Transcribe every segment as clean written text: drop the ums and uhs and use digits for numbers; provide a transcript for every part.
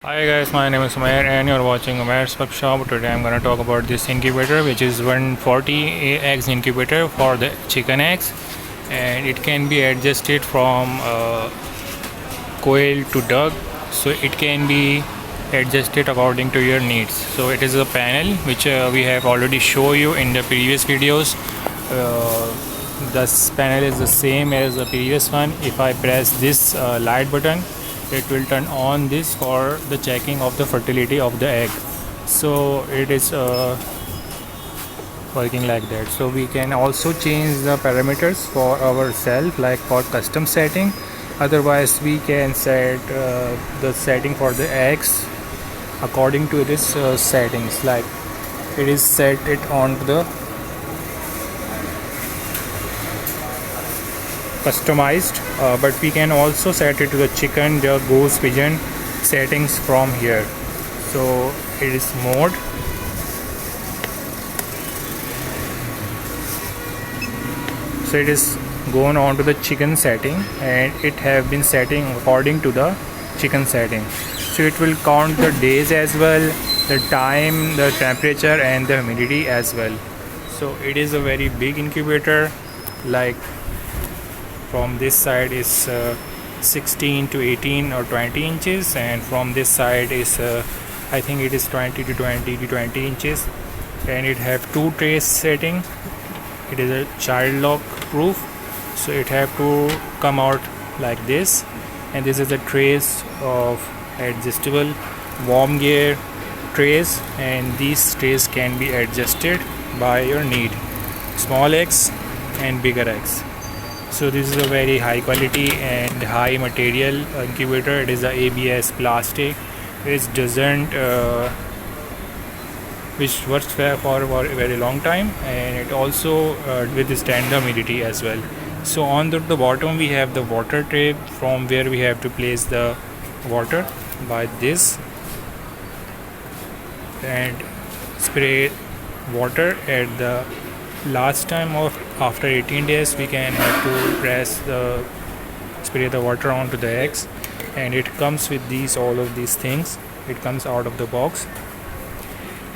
Hi guys, my name is Umair and you're watching Umair's Workshop. Today I'm gonna talk about this incubator, which is 140 eggs incubator for the chicken eggs, and it can be adjusted from coil to duck, so it can be adjusted according to your needs. So it is a panel which we have already shown you in the previous videos. This panel is the same as the previous one. If I press this light button, it will turn on this for the checking of the fertility of the egg. So it is working like that. So we can also change the parameters for ourselves, like for custom setting. Otherwise we can set the setting for the eggs according to this settings, like it is set it on the customized, but we can also set it to the chicken, the goose, pigeon settings from here. So it is mode, so it is gone on to the chicken setting, and it have been setting according to the chicken setting. So it will count the days as well, the time, the temperature and the humidity as well. So it is a very big incubator, like from this side is 16 to 18 or 20 inches, and from this side is I think it is 20 to 20 inches, and it have two trays setting. It is a child lock proof, so it have to come out like this, and this is the trays of adjustable warm gear trays, and these trays can be adjusted by your need, small eggs and bigger eggs. So this is a very high quality and high material incubator. It is a ABS plastic, which doesn't which works for a very long time, and it also withstand the humidity as well. So on the bottom we have the water tray, from where we have to place the water by this, and spray water at the last time of after 18 days. We can have to spray the water onto the eggs, and it comes with all of these things. It comes out of the box.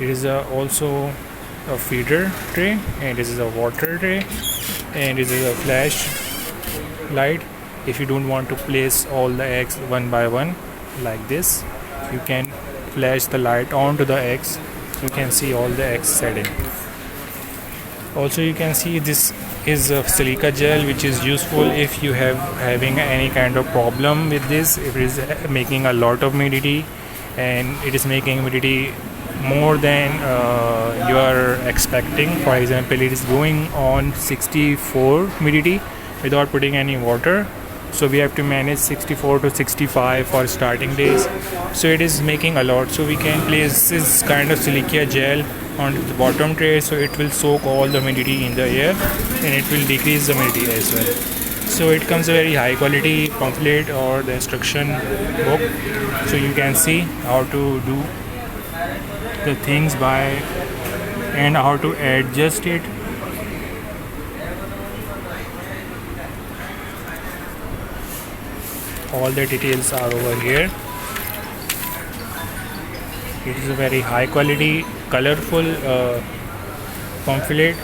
It is also a feeder tray, and this is a water tray, and this is a flash light. If you don't want to place all the eggs one by one like this, you can flash the light onto the eggs. You can see all the eggs setting. Also you can see this is a silica gel, which is useful if you having any kind of problem with this. If it is making a lot of humidity, and it is making humidity more than you are expecting. For example, it is going on 64 humidity without putting any water, so we have to manage 64 to 65 for starting days. So it is making a lot, so we can place this kind of silica gel on the bottom tray, so it will soak all the humidity in the air, and it will decrease the humidity as well. So it comes a very high quality pamphlet or the instruction book, so you can see how to do the things by and how to adjust it. All the details are over here. It is a very high quality, colorful pamphlet,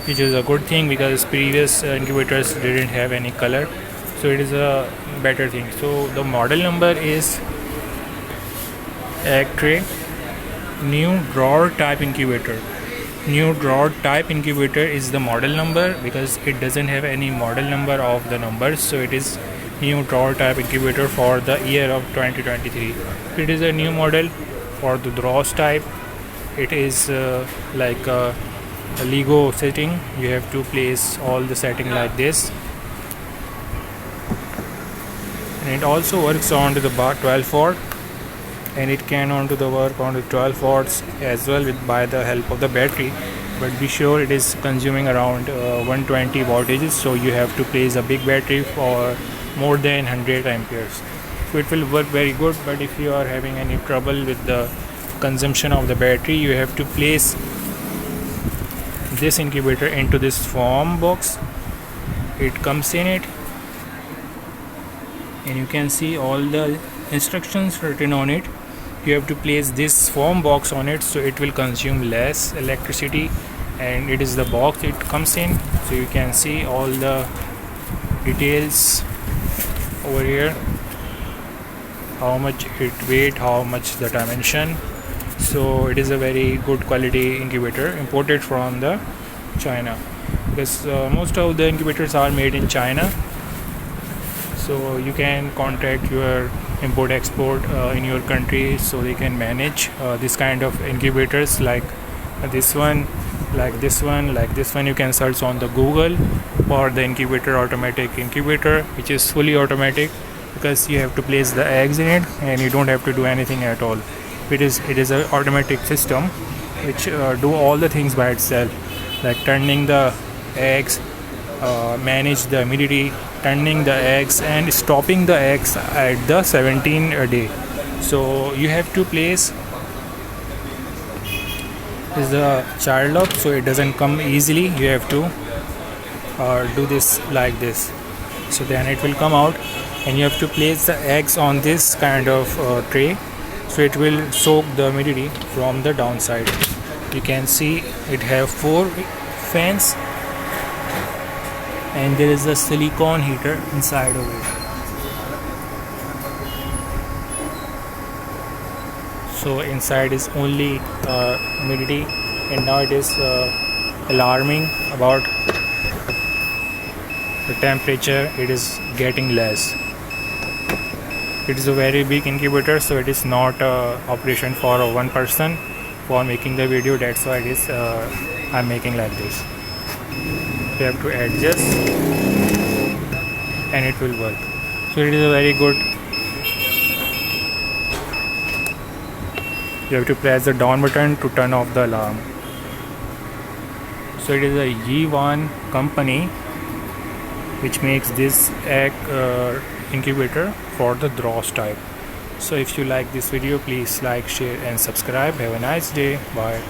which is a good thing because previous incubators didn't have any color, so it is a better thing. So the model number is egg tray, new drawer type incubator. New drawer type incubator is the model number, because it doesn't have any model number of the numbers, so it is new drawer type incubator for the year of 2023. It is a new model for the drawers type. It is like a Lego setting. You have to place all the setting like this, and it also works on to the 12 watt, and it can work on the 12 watts as well by the help of the battery, but be sure it is consuming around 120 wattages, so you have to place a big battery for more than 100 amperes. So it will work very good, but if you are having any trouble with the consumption of the battery, you have to place this incubator into this foam box. It comes in it, and you can see all the instructions written on it. you have to place this foam box on it, so it will consume less electricity, and it is the box it comes in. So you can see all the details over here, how much it weight, how much the dimension. So it is a very good quality incubator imported from the China, because most of the incubators are made in China. So you can contact your import export in your country, so they can manage this kind of incubators, like this one, like this one, like this one. You can search on the Google for the incubator, automatic incubator, which is fully automatic, because you have to place the eggs in it and you don't have to do anything at all. It is an automatic system which do all the things by itself, like turning the eggs, manage the humidity, turning the eggs, and stopping the eggs at the 17th day. So you have to place is the child lock, so it doesn't come easily. You have to do this like this, so then it will come out, and you have to place the eggs on this kind of tray, so it will soak the humidity from the downside. You can see it have 4 fans, and there is a silicone heater inside of it. So inside is only humidity, and now it is alarming about the temperature. It is getting less. It is a very big incubator, so it is not operation for one person for making the video. That's why it is I'm making like this. You have to adjust and it will work. So it is a very good. You have to press the down button to turn off the alarm. So it is a Yiwan company which makes this egg incubator for the Dross type. So if you like this video, please like, share and subscribe. Have a nice day. Bye.